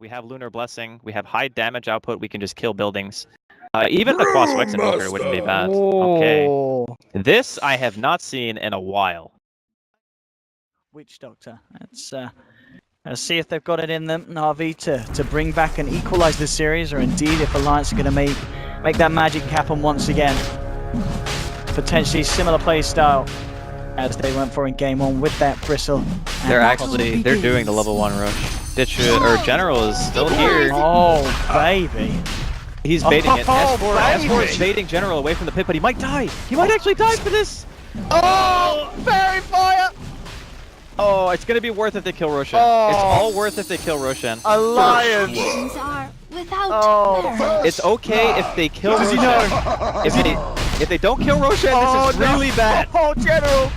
We have Lunar Blessing. We have high damage output. We can just kill buildings. Even a Quas Wex Invoker wouldn't be bad. Okay. This I have not seen in a while. Witch Doctor. Let's see if they've got it in them, NaVi, to bring back and equalize the series, or indeed if Alliance are going to make that magic happen once again. Potentially similar play style as they went for in game 1 with that Bristle. They're doing the level 1 rush. General is still here. Oh, baby. He's baiting it. S4 is baiting General away from the pit, but he might die. He might actually die for this. Oh, fairy fire. Oh, it's going to be worth if they kill Roshan. It's all worth if they kill Roshan. Alliance. It's okay if they kill Roshan. If they don't kill Roshan, this is really bad. Oh, General.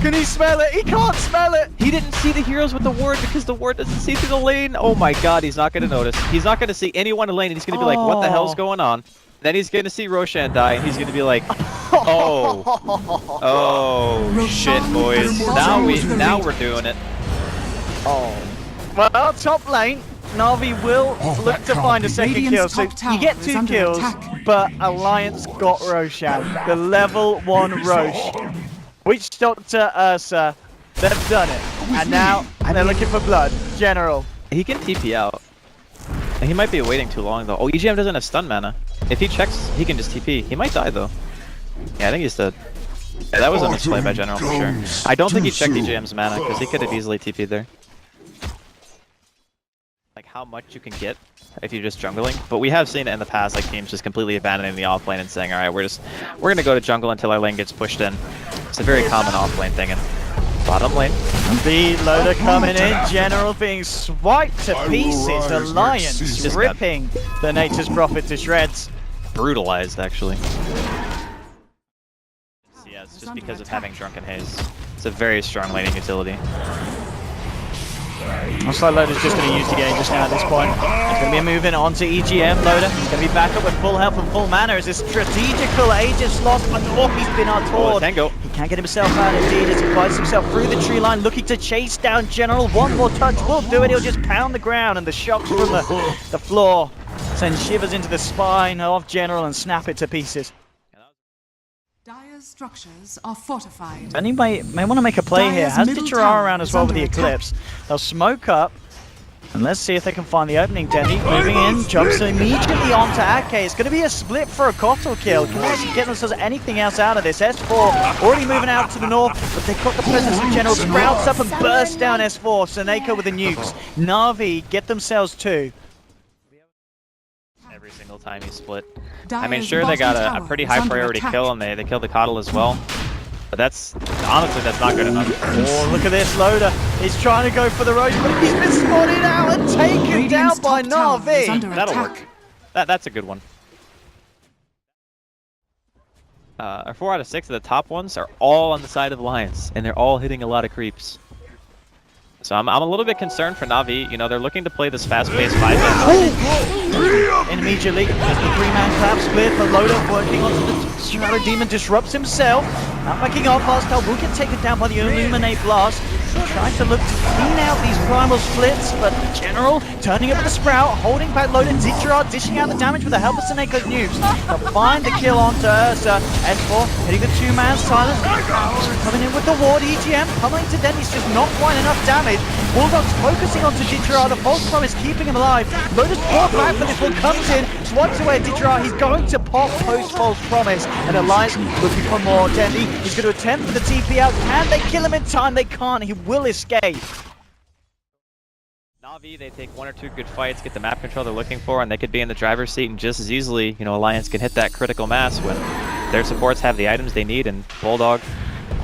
Can he smell it? He can't smell it! He didn't see the heroes with the ward because the ward doesn't see through the lane. Oh my god, he's not going to notice. He's not going to see anyone in lane, and he's going to be like, what the hell's going on? Then he's going to see Roshan die, and he's going to be like, oh shit, boys. Now we're doing it. Well, top lane, NaVi will look to find a second kill. So you get 2 kills, but Alliance got Roshan. The level 1 Rosh. Witch Doctor Ursa, they've done it. And now they're looking for blood. General. He can TP out. And he might be waiting too long though. Oh, EGM doesn't have stun mana. If he checks, he can just TP. He might die though. Yeah, I think he's dead. Yeah, that was a misplay by General for sure. I don't think he checked EGM's mana because he could have easily TP'd there. Like how much you can get if you're just jungling, but we have seen it in the past, like teams just completely abandoning the offlane and saying, all right, we're gonna go to jungle until our lane gets pushed in. It's a very common offlane thing in bottom lane. The loader coming in, General being swiped to pieces, Alliance ripping the Nature's Prophet to shreds. Brutalized, actually. CS, just because of having Drunken Haze. It's a very strong laning utility. Looks like Loader's just going to use the game just now at this point. He's going to be moving on to EGM. Loader, he's going to be back up with full health and full mana as this strategical Aegis lost, but he's been outtorn. He can't get himself out indeed as he fights himself through the tree line, looking to chase down General. One more touch will do it. He'll just pound the ground, and the shocks from the floor send shivers into the spine of General and snap it to pieces. Dire's structures are fortified. And he may want to make a play here. Has Ditchara around as well with the Eclipse. They'll smoke up. And let's see if they can find the opening. Dendi moving in, jumps immediately onto Ake. It's going to be a split for a Kotal kill. Can they actually get themselves anything else out of this? S4 already moving out to the north, but they've got the presence of General. Sprouts up and bursts down S4. Seneca with the nukes. NaVi get themselves 2. Every single time he split. I mean, sure, they got a pretty high priority kill, and they killed the Kotal as well. But honestly, that's not good enough. Oh, look at this Loader. He's trying to go for the Rosh, but he's been spotted out and taken down by NaVi. That'll work. That's a good one. 4 out of 6 of the top ones are all on the side of Alliance, and they're all hitting a lot of creeps. So I'm a little bit concerned for NaVi. You know, they're looking to play this fast-paced 5-man. And immediately, as the 3-man clap split, the Loader working onto the Shadow Demon disrupts himself. Not backing off, Hostile will get taken down by the Illuminate Blast. Trying to look to clean out these primal splits, but General turning up the Sprout, holding back Loader. Ditchara dishing out the damage with the help of Seneca's nukes. They'll find the kill onto Ursa. S4 hitting the 2-man silence. Coming in with the ward, EGM pummeling to Dendi's just not quite enough damage. Bulldog's focusing onto Ditchara, the false promise keeping him alive. Loader's brought back for this one, comes in, swipes away at Ditchara. He's going to pop post false promise, and Alliance looking for more. Dendi, he's going to attempt for the TP out. Can they kill him in time? They can't. He will escape. NaVi, they take 1 or 2 good fights, get the map control they're looking for, and they could be in the driver's seat, and just as easily, you know, Alliance can hit that critical mass when their supports have the items they need, and Bulldog.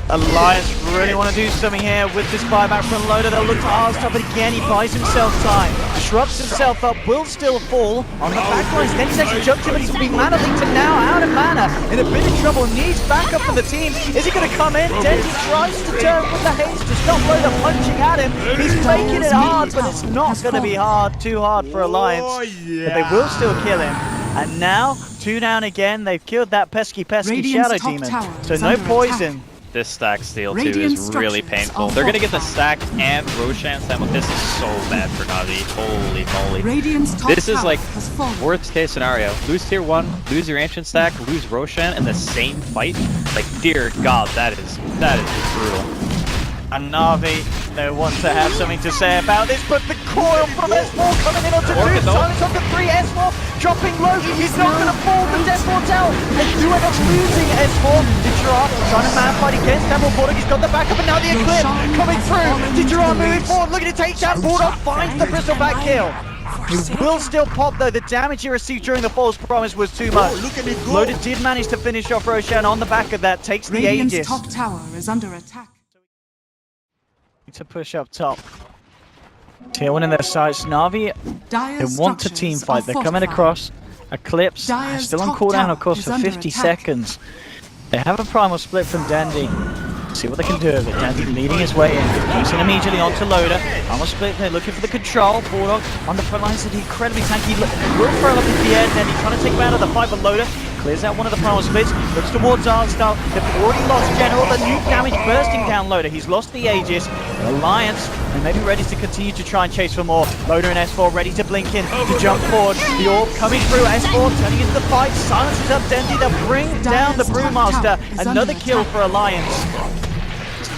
Alliance really want to do something here with this buyback from Loader. They'll look to Arstar, but again, he buys himself time. Disrupts himself up, will still fall on the backlines. Then he's actually jumped him, but he's been mana linked and now out of mana. In a bit of trouble, needs backup from the team. Is he going to come in? Dendi tries to turn with the haste to stop Loader punching at him. He's making it hard, but it's not going to be too hard for Alliance. But they will still kill him. And now, 2 down again. They've killed that pesky Shadow Demon. So no poison. This stack steal too Radiant is really structures painful. are They're gonna get the fortified. stack and Roshan simultaneously. This is so bad for Navi. Holy moly. Radiant's top This is tower like has fallen. worst case scenario. Lose tier 1, lose your ancient stack, lose Roshan in the same fight. Like, dear God, that is brutal. And Navi, they want to have something to say about this, but the coil from S4 coming in onto 2, silence onto 3, S4 dropping low, he's not going to fall, the Death Ward's out, they do end up losing S4, Digirard trying to man fight against Emerald Bulldog, he's got the backup, and now the Eclipse coming through, Digirard moving forward, looking to take down Bulldog, finds the bristleback kill. He will still pop though, the damage he received during the false promise was too much. Loda did manage to finish off Roshan on the back of that, takes the Radiant's Aegis. top tower is under attack. To push up top. Tier 1 in their sights. Navi, Dire's they want to structures team are fight. They're coming fortified. across. Eclipse, Dire's still on top cooldown, tower of course, is for under 50 attack. seconds. They have a primal split from Dendi. See what they can do with it. Dendi leading his way in. Comes in immediately onto Loda. Primal split, they're looking for the control. Bulldog on the front lines, incredibly tanky. Will throw up into the air. Dendi trying to take him out of the fight, but Loda clears out one of the primal splits. Looks towards Arsenal. They've already lost General. The nuke damage bursting down Loda. He's lost the Aegis. Alliance, and maybe ready to continue to try and chase for more. Loda and S4 ready to blink in, to jump forward. The orb coming through. S4 turning into the fight. Silences up Dendi. They'll bring down the Brewmaster. Another kill for Alliance.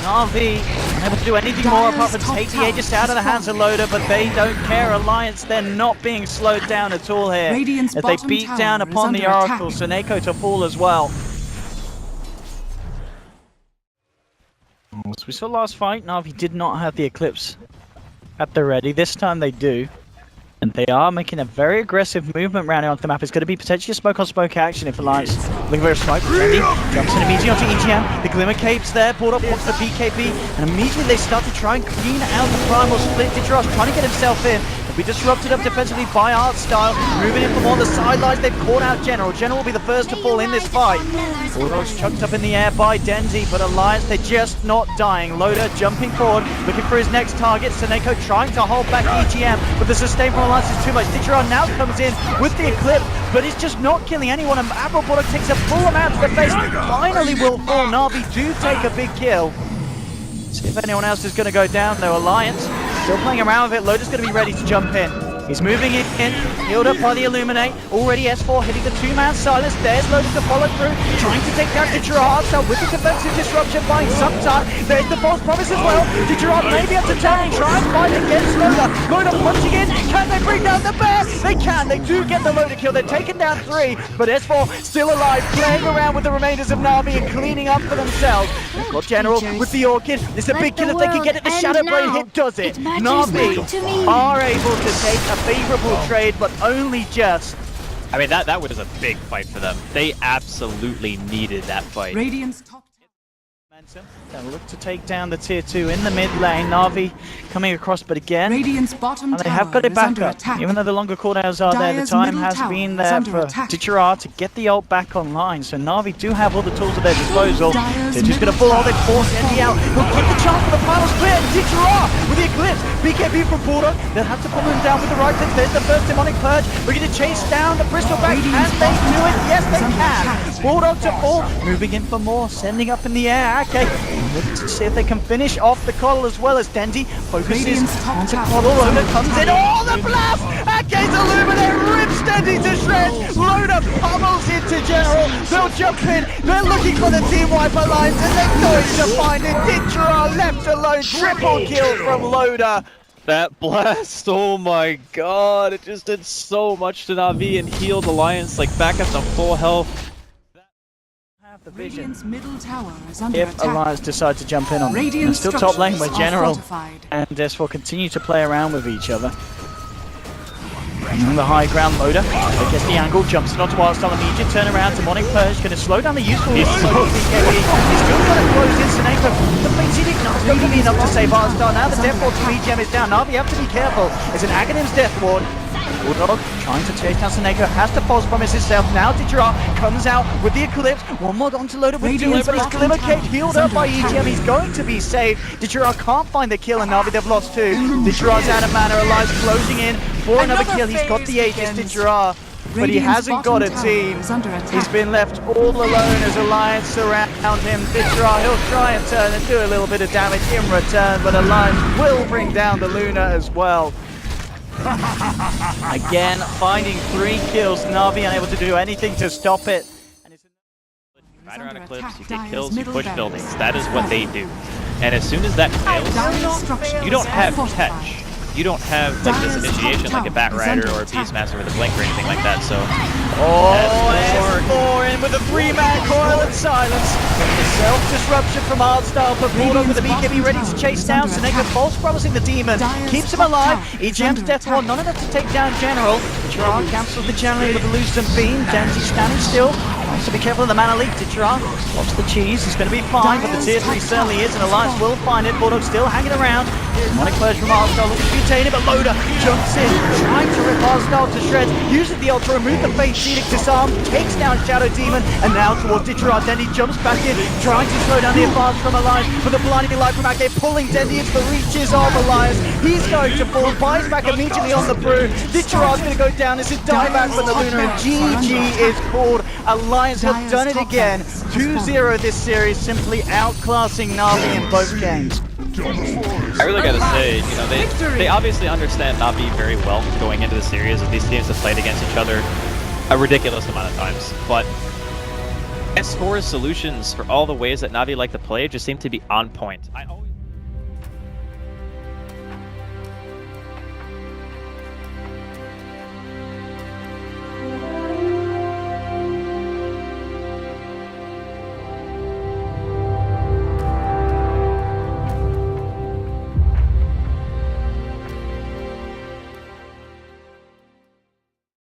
Navi unable to do anything more apart from take the Aegis out of the hands of Loda, but they don't care. Alliance, they're not being slowed down at all here. Radiant's As they bottom beat tower down is upon the under Oracle, attack. Seneko to fall as well. As we saw last fight, Navi did not have the Eclipse at the ready. This time they do. And they are making a very aggressive movement round onto the map. It's going to be potentially a smoke on smoke action if Alliance looking for a smoke. Dendi jumps in immediately onto EGM. The Glimmer Cape's there. Pulled up pops the BKB. And immediately they start to try and clean out the primal split. Digirard trying to get himself in. He'll be disrupted up defensively by Artstyle. Moving in from on the sidelines. They've caught out General. General will be the first to fall in this fight. Bulldog's chucked up in the air by Dendi. But Alliance, they're just not dying. Loda jumping forward. Looking for his next target. Seneko trying to hold back EGM. But the sustain from Alliance is too much. Digirard now comes in with the Eclipse, but it's just not killing anyone, and Admiral Bulldog takes a full amount to the face. Finally will fall. Navi do take a big kill. See if anyone else is going to go down though. Alliance still playing around with it. Loda's going to be ready to jump in. He's moving in, healed up by the Illuminate. Already S4 hitting the two-man silence. There's Loda to follow through, trying to take down Digirard. So with the defensive disruption buying some time. There's the false promise as well. Digirard may be able to turn and try and fight against Loda. Loda punching in. Can they bring down the bear? They can. They do get the Loda kill. They're taking down 3, but S4 still alive, playing around with the remainders of Navi and cleaning up for themselves. They've got General with the Orchid. It's a big kill if they can get it. The Shadow Blade hit does it. Navi are able to take a favorable trade, but only just. I mean, that was a big fight for them. They absolutely needed that fight. Radiant's top Momentum. They'll look to take down the tier 2 in the mid lane. Navi coming across, but again, Radiant's bottom and they have tower got it is back under up. attack. Even though the longer cooldowns are there, the Dire's time middle has tower been is there under for attack. Digirard to get the ult back online. So Navi do have all the tools at their disposal. Dire's They're just going to middle pull all their tower force is Dendi out. They'll get the chance for the final split. Digirard with the Eclipse. BKB from Bulldog. They'll have to pull him down with the right hits. There's the first demonic purge. We're going to chase down the Bristleback. Can they do it? Yes, they can. Bulldog to fall. Moving in for more. Sending up in the air. Okay. Look to see if they can finish off the coddle as well as Dendi focuses Radiant's top onto tower coddle. is under Loda comes in. attack. Oh, the blast! Against Illuminate rips Dendi to shreds. Loda pummels into General. They'll jump in. They're looking for the team wipe alliance and they're going to find it. Digirard left alone. Triple kill from Loda. That blast, oh my god, it just did so much to Navi and healed Alliance like back up to full health. Have the vision. Radiant's middle tower is under If attack. Alliance decide to jump in on them. And Radiant still top lane where structures are General fortified. and S4 continue to play around with each other. On the high ground, Loda gets the angle, jumps in onto Wildstyle immediate turnaround. Demonic Purge going to slow down the useful use of BKB. He's still going to close in Seneko. The Fated Ignite's not going to be enough to save Wildstyle. Now the Death Ward from EGM is down. Navi have to be careful. It's an Aghanim's Death Ward. Bulldog trying to chase down Seneko, has to false promise himself. Now Digirard comes out with the Eclipse. One more onto Loda with two, Radiant's but his bottom Glimmer tower Cape healed is up under by attack. EGM. He's going to be saved. Digirard can't find the kill, and Navi they've lost 2. Digirad's out of mana, Alive's closing in for another kill. He's got the Aegis, Digirard. but he Radiant's hasn't got a bottom tower team. is under attack. He's been left all alone as Alliance surround him. Vitra, he'll try and turn and do a little bit of damage in return, but Alliance will bring down the Luna as well. Again, finding 3 kills. NaVi unable to do anything to stop it. Right around a cliff, you get kills, you push buildings. That is what they do. And as soon as that fails, you don't have catch. You don't have like this initiation like a Bat Rider or a Beastmaster with a blink or anything like that, so... and 4 in with a 3-man coil and silence. The self-disruption from Hardstyle, but Bulldog with the BKB ready to chase down. Seneca false promising the demon, keeps him alive. EGM's death ward, not enough to take down General. Ditchara cancels the General with a loosened beam. Dendi standing still. So be careful of the mana leak. Ditchara watch the cheese. He's going to be fine, but the tier 3 certainly is, and Alliance will find it. Bulldog still hanging around. Demonic Purge from Hardstyle looking to contain it, but Loader jumps in, trying to rip Hardstyle to shreds. Uses the ult to remove the Fate Edict disarm, takes down Shadow Demon, and now towards Ditchara. Dendi jumps back in, trying to slow down the advance from Alliance, but the blinding light from Ake pulling Dendi into the reaches of Alliance. He's going to fall, buys back immediately on the brew. Ditchara's going to go down as a dieback from the Luna, and GG is called. Alliance have done it again. 2-0 this series, simply outclassing NaVi in both games. I really gotta say, you know, they obviously understand NaVi very well going into the series, and these teams have played against each other a ridiculous amount of times, but S4's solutions for all the ways that NaVi like to play just seem to be on point.